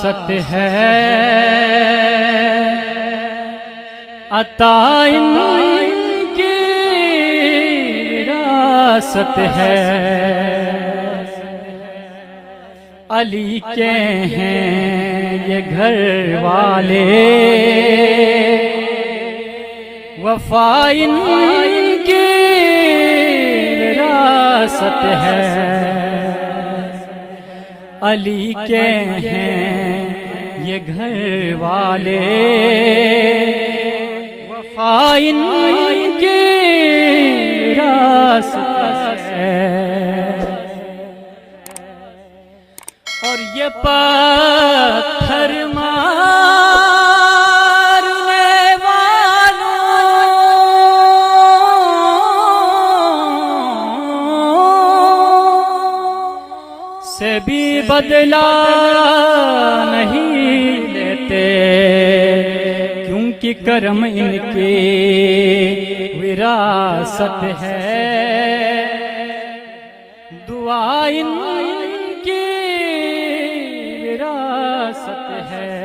وراثت ہے، عطا ان کی وراثت ہے۔ علی کے ہیں یہ گھر والے، وفا ان کی وراثت ہے۔ علی کے ہیں یہ گھر والے، وفا ان کی وراثت ہے۔ اور یہ پتھر مارنے والوں سے بھی بدلہ نہیں لیتے، کیونکہ کرم ان کی وراثت ہے۔ دعا ان کی وراثت ہے۔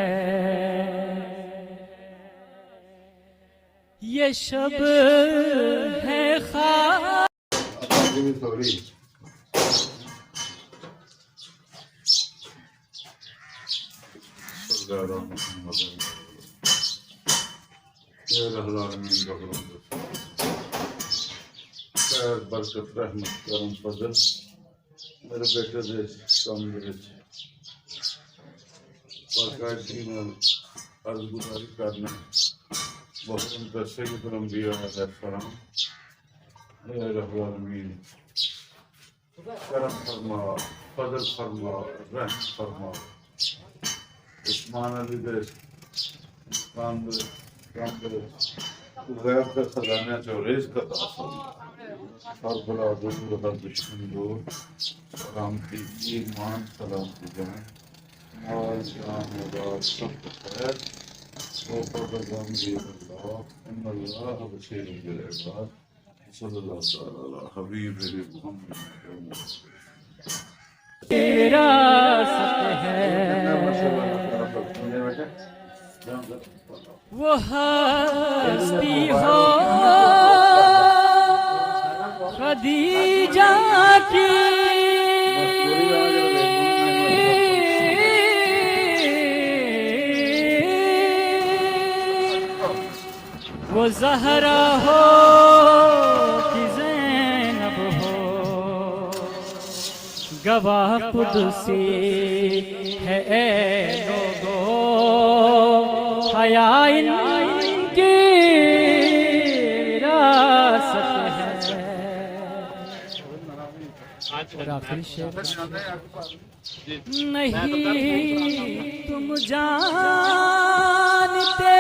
یہ شب ہے خواہ خیر برکت رحمت کرم فضل میرے بیٹے دے کام دے وچ باقاعدگی نال عرض گزاری کرنا بہت سید الانبیاء علیہ السلام۔ اے رب العالمین کرم فرما، فضل فرما، رحم فرما۔ عثمان علی دے کام دے غیب کے خزانے چو رزق عطا فرما۔ ہر بلا دور ہر دشمن دور، سلامتی ایمان سلامتی جان مال جان اولاد سب خیر وفق الامر اللہ ان اللہ بشیر بالعباد صلی اللہ تعالی علی حبیب محمد۔ وراثت ہے۔ وہ ہستی ہو خدیجہ کی، وہ زہرا ہو کہ زینب ہو، گواہ قدسی ہے اے لوگو، حیا ان کی وراثت ہے۔ نہیں تم جانتے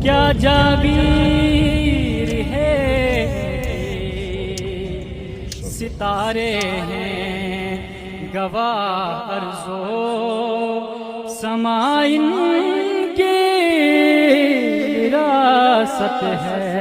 کیا جابیر ہے، ستارے ہیں گواہ ارض و سما ان کی وراثت ہے۔